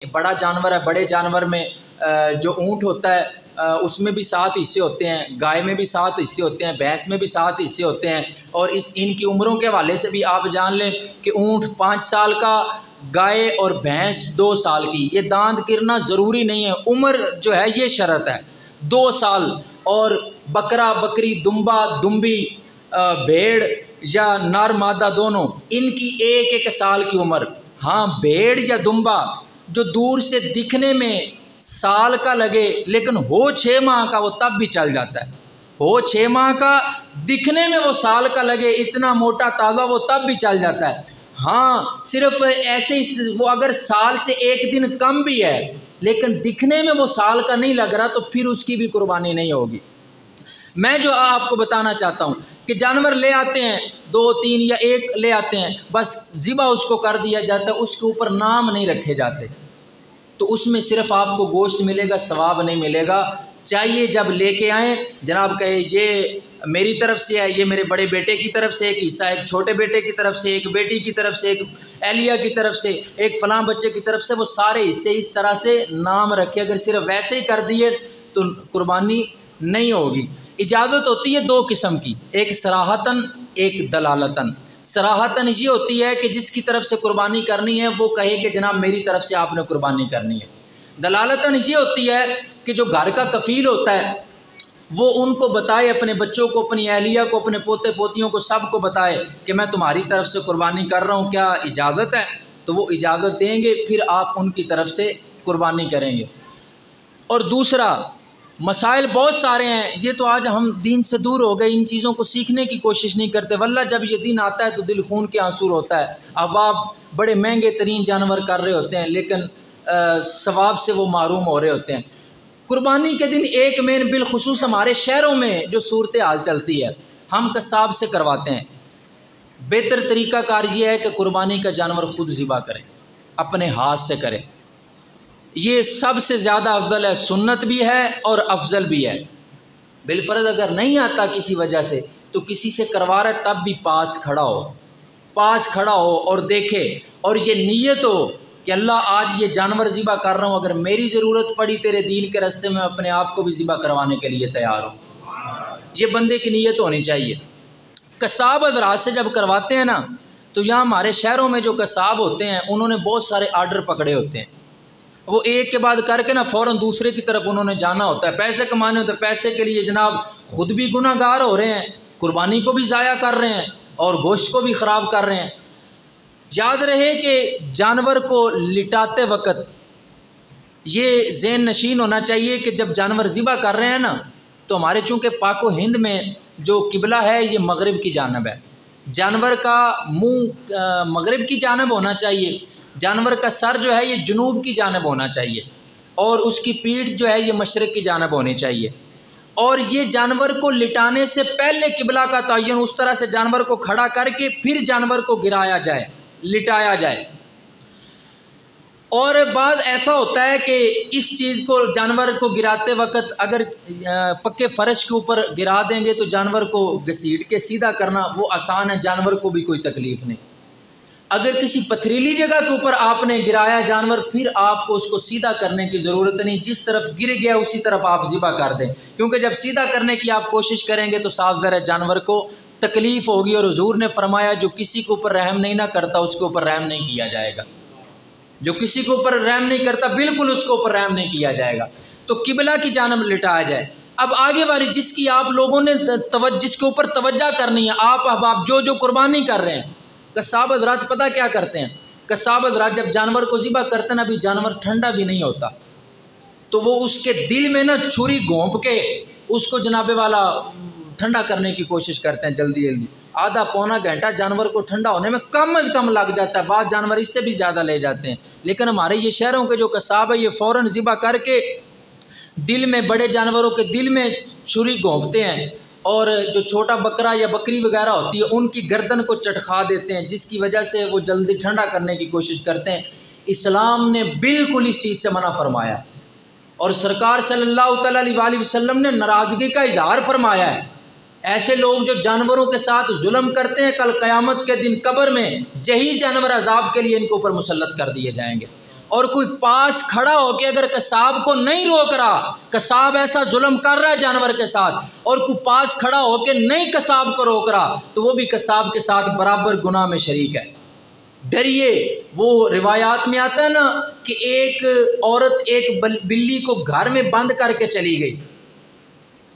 बड़ा जानवर है, बड़े जानवर में जो ऊँट होता है उसमें भी 7 हिस्से होते हैं, गाय में भी 7 हिस्से होते हैं, भैंस में भी 7 हिस्से होते हैं। और इनकी उम्रों के हवाले से भी आप जान लें कि ऊँट 5 साल का, गाय और भैंस 2 साल की। ये दांत गिरना ज़रूरी नहीं है, उम्र जो है ये शर्त है 2 साल। और बकरा बकरी, दुम्बा दुम्बी, भेड़ या नर मादा दोनों, इनकी 1-1 साल की उम्र। हाँ, भेड़ या दुम्बा जो दूर से दिखने में साल का लगे लेकिन हो 6 माह का, वो तब भी चल जाता है। हो 6 माह का, दिखने में वो साल का लगे, इतना मोटा ताज़ा, वो तब भी चल जाता है। हाँ, सिर्फ ऐसे ही वो अगर साल से 1 दिन कम भी है लेकिन दिखने में वो साल का नहीं लग रहा, तो फिर उसकी भी कुर्बानी नहीं होगी। मैं जो आपको बताना चाहता हूँ कि जानवर ले आते हैं 2-3 या 1 ले आते हैं, बस ज़िबा उसको कर दिया जाता है, उसके ऊपर नाम नहीं रखे जाते, तो उसमें सिर्फ आपको गोश्त मिलेगा, सवाब नहीं मिलेगा। चाहिए जब लेके आएँ जनाब कहे ये मेरी तरफ से है, ये मेरे बड़े बेटे की तरफ से एक हिस्सा, एक छोटे बेटे की तरफ से, एक बेटी की तरफ से, एक एलिया की तरफ से, एक फलां बच्चे की तरफ से, वो सारे हिस्से इस तरह से नाम रखे। अगर सिर्फ वैसे ही कर दिए तो कुर्बानी नहीं होगी। इजाज़त होती है 2 किस्म की, एक सराहतन, एक दलालतन। सराहतन ये होती है कि जिसकी तरफ से कुर्बानी करनी है वो कहे कि जनाब मेरी तरफ से आपने कुर्बानी करनी है। दलालतन ये होती है कि जो घर का कफ़ील होता है वो उनको बताए, अपने बच्चों को, अपनी अहलिया को, अपने पोते पोतियों को, सबको बताए कि मैं तुम्हारी तरफ से कुर्बानी कर रहा हूँ, क्या इजाज़त है? तो वो इजाज़त देंगे, फिर आप उनकी तरफ से कुर्बानी करेंगे। और दूसरा, मसाइल बहुत सारे हैं, ये तो आज हम दीन से दूर हो गए, इन चीज़ों को सीखने की कोशिश नहीं करते। वल्लाह जब ये दिन आता है तो दिल खून के आंसू होता है। अब आप बड़े महंगे तरीन जानवर कर रहे होते हैं लेकिन सवाब से वो मारूम हो रहे होते हैं। कुर्बानी के दिन एक मेन बिलखुसूस हमारे शहरों में जो सूरत हाल चलती है, हम कसाब से करवाते हैं। बेहतर तरीक़ाकार ये है कि कुर्बानी का जानवर ख़ुद ज़िबा करें, अपने हाथ से करें। ये सबसे ज़्यादा अफजल है, सुन्नत भी है और अफजल भी है। बिलफर्ज अगर नहीं आता किसी वजह से तो किसी से करवा रहा है तब भी पास खड़ा हो और देखे, और ये नीयत हो कि अल्लाह आज ये जानवर ज़िबा कर रहा हूँ, अगर मेरी ज़रूरत पड़ी तेरे दीन के रास्ते में अपने आप को भी ज़िबा करवाने के लिए तैयार हूँ। ये बंदे की नीयत होनी चाहिए। कसाब हज़रात से जब करवाते हैं ना, तो यहाँ हमारे शहरों में जो कसाब होते हैं उन्होंने बहुत सारे आर्डर पकड़े होते हैं। वो एक के बाद करके ना फ़ौरन दूसरे की तरफ उन्होंने जाना होता है, पैसे कमाने होते हैं। पैसे के लिए जनाब ख़ुद भी गुनाहगार हो रहे हैं, कुर्बानी को भी ज़ाया कर रहे हैं और गोश्त को भी ख़राब कर रहे हैं। याद रहे कि जानवर को लिटाते वक्त ये ज़हन नशीन होना चाहिए कि जब जानवर ज़िबा कर रहे हैं ना, तो हमारे चूँकि पाको हिंद में जो किबला है ये मगरिब की जानब है, जानवर का मुँह मगरिब की जानब होना चाहिए, जानवर का सर जो है ये जुनूब की जानब होना चाहिए और उसकी पीठ जो है ये मशरक़ की जानब होनी चाहिए। और ये जानवर को लिटाने से पहले किबला का तयन उस तरह से जानवर को खड़ा करके फिर जानवर को गिराया जाए, लिटाया जाए। और बाद ऐसा होता है कि इस चीज़ को जानवर को गिराते वक्त अगर पक्के फ़र्श के ऊपर गिरा देंगे तो जानवर को घसीट के सीधा करना वो आसान है, जानवर को भी कोई तकलीफ़ नहीं। अगर किसी पथरीली जगह के ऊपर आपने गिराया जानवर, फिर आपको उसको सीधा करने की ज़रूरत नहीं, जिस तरफ गिर गया उसी तरफ आप ज़िबा कर दें, क्योंकि जब सीधा करने की आप कोशिश करेंगे तो साफ ज़रा जानवर को तकलीफ़ होगी। और हुज़ूर ने फरमाया जो किसी के ऊपर रहम नहीं ना करता उसके ऊपर रहम नहीं किया जाएगा, जो किसी के ऊपर रहम नहीं करता बिल्कुल उसके ऊपर रहम नहीं किया जाएगा। तो किबला की जानब लिटाया जाए। अब आगे वाली जिसकी आप लोगों ने जिसके ऊपर तवज्जो करनी है, आप जो कुर्बानी कर रहे हैं, कसाब हज़रात पता क्या करते हैं? कसाब हज़रात जब जानवर को ज़िबा करते हैं ना, अभी जानवर ठंडा भी नहीं होता, तो वो उसके दिल में ना छुरी घोंप के उसको जनाबे वाला ठंडा करने की कोशिश करते हैं। जल्दी जल्दी आधा पौना घंटा जानवर को ठंडा होने में कम अज़ कम लग जाता है, बाद जानवर इससे भी ज़्यादा ले जाते हैं। लेकिन हमारे ये शहरों के जो कसाब है ये फ़ौरन ज़िबा करके दिल में, बड़े जानवरों के दिल में छुरी घोंपते हैं और जो छोटा बकरा या बकरी वगैरह होती है उनकी गर्दन को चटखा देते हैं, जिसकी वजह से वो जल्दी ठंडा करने की कोशिश करते हैं। इस्लाम ने बिल्कुल इस चीज़ से मना फरमाया और सरकार सल्लल्लाहु अलैहि वसल्लम ने नाराज़गी का इजहार फरमाया है। ऐसे लोग जो जानवरों के साथ जुल्म करते हैं, कल क़यामत के दिन कब्र में यही जानवर अजाब के लिए इनके ऊपर मुसल्लत कर दिए जाएंगे। और कोई पास खड़ा होकर अगर कसाब को नहीं रोक रहा, कसाब ऐसा जुल्म कर रहा है जानवर के साथ, और कोई पास खड़ा होकर नहीं कसाब को रोक रहा, तो वो भी कसाब के साथ बराबर गुनाह में शरीक है। डरिए। वो रिवायात में आता है ना कि एक औरत एक बिल्ली को घर में बंद करके चली गई।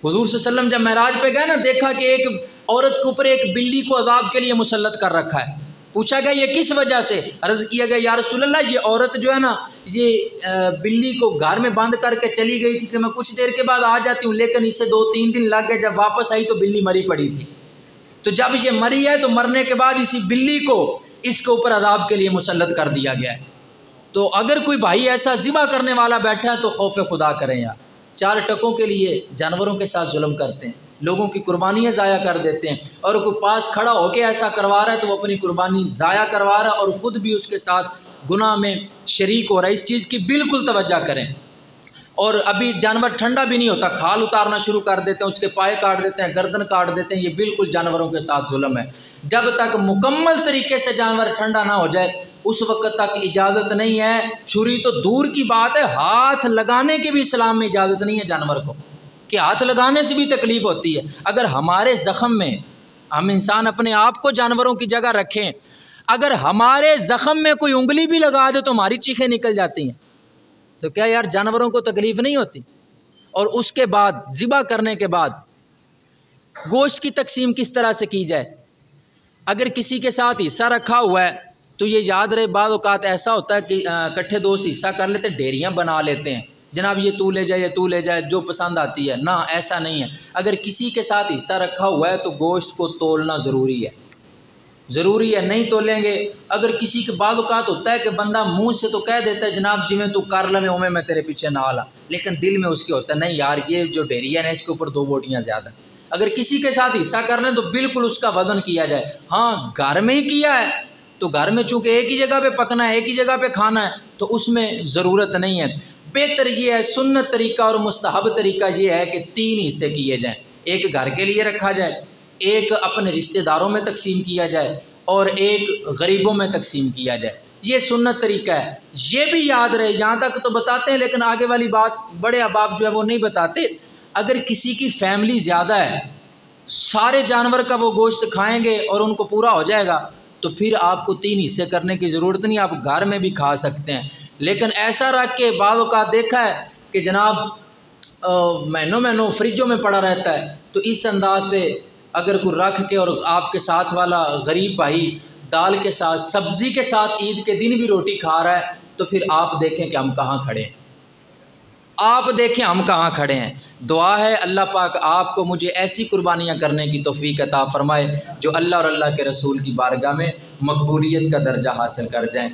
हुजूर सल्लल्लाहु अलैहि वसल्लम जब महराज पे गए ना, देखा कि एक औरत के ऊपर एक बिल्ली को अजाब के लिए मुसल्लत कर रखा है। पूछा गया ये किस वजह से? अर्ज़ किया गया या रसूलल्लाह, ये औरत जो है ना, ये बिल्ली को घर में बंद करके चली गई थी कि मैं कुछ देर के बाद आ जाती हूँ, लेकिन इसे 2-3 दिन लग गए। जब वापस आई तो बिल्ली मरी पड़ी थी। तो जब ये मरी है तो मरने के बाद इसी बिल्ली को इसके ऊपर अजाब के लिए मुसल्लत कर दिया गया है। तो अगर कोई भाई ऐसा ज़िबा करने वाला बैठा है तो खौफ खुदा करें यार। 4 टकों के लिए जानवरों के साथ जुल्म करते हैं, लोगों की कुर्बानियाँ ज़ाया कर देते हैं, और कोई पास खड़ा होकर ऐसा करवा रहा है तो वो अपनी कुर्बानी ज़ाया करवा रहा है और ख़ुद भी उसके साथ गुनाह में शरीक हो रहा है। इस चीज़ की बिल्कुल तवज्जो करें। और अभी जानवर ठंडा भी नहीं होता, खाल उतारना शुरू कर देते हैं, उसके पाए काट देते हैं, गर्दन काट देते हैं। ये बिल्कुल जानवरों के साथ जुल्म है। जब तक मुकम्मल तरीके से जानवर ठंडा ना हो जाए उस वक्त तक इजाज़त नहीं है। छुरी तो दूर की बात है, हाथ लगाने की भी इस्लाम में इजाज़त नहीं है जानवर को, कि हाथ लगाने से भी तकलीफ़ होती है। अगर हमारे ज़ख़म में, हम इंसान अपने आप को जानवरों की जगह रखें, अगर हमारे ज़ख़म में कोई उंगली भी लगा दे तो हमारी चीखें निकल जाती हैं, तो क्या यार जानवरों को तकलीफ़ नहीं होती? और उसके बाद ज़िबा करने के बाद गोश्त की तकसीम किस तरह से की जाए? अगर किसी के साथ हिस्सा रखा हुआ है तो ये याद रहे, बाद औक़ात ऐसा होता है कि इकट्ठे दोस्त हिस्सा कर लेते, ढेरियाँ बना लेते हैं, जनाब ये तू ले जाए, ये तू ले जाए, जो पसंद आती है ना। ऐसा नहीं है। अगर किसी के साथ हिस्सा रखा हुआ है तो गोश्त को तोलना ज़रूरी है, ज़रूरी है। नहीं तोलेंगे, अगर किसी के बाद औक़ात होता है कि बंदा मुंह से तो कह देता है जनाब जिमें तू कर लवे उमें मैं तेरे पीछे ना आला, लेकिन दिल में उसके होता है नहीं यार ये जो डेरी है ना इसके ऊपर 2 बोटियाँ ज़्यादा। अगर किसी के साथ हिस्सा करना है तो बिल्कुल उसका वज़न किया जाए। हाँ, घर में ही किया है तो घर में चूँकि एक ही जगह पे पकना है, एक ही जगह पे खाना है, तो उसमें ज़रूरत नहीं है। बेहतर ये है, सुन्नत तरीका और मुस्तहब तरीका ये है कि 3 हिस्से किए जाएँ। एक घर के लिए रखा जाए, एक अपने रिश्तेदारों में तकसीम किया जाए, और एक गरीबों में तकसीम किया जाए। ये सुन्नत तरीका है। ये भी याद रहे, यहाँ तक तो बताते हैं लेकिन आगे वाली बात बड़े अहबाब जो है वो नहीं बताते। अगर किसी की फैमिली ज़्यादा है, सारे जानवर का वो गोश्त खाएंगे और उनको पूरा हो जाएगा, तो फिर आपको 3 हिस्से करने की ज़रूरत नहीं, आप घर में भी खा सकते हैं। लेकिन ऐसा रख के बाद औक़ात देखा है कि जनाब महीनों फ्रिजों में पड़ा रहता है, तो इस अंदाज से अगर कोई रख के और आपके साथ वाला गरीब भाई दाल के साथ सब्ज़ी के साथ ईद के दिन भी रोटी खा रहा है, तो फिर आप देखें कि हम कहाँ खड़े हैं, आप देखें हम कहाँ खड़े हैं। दुआ है अल्लाह पाक आपको मुझे ऐसी कुर्बानियाँ करने की तौफीक अता फ़रमाए जो अल्लाह और अल्लाह के रसूल की बारगाह में मकबूलियत का दर्जा हासिल कर जाएँ।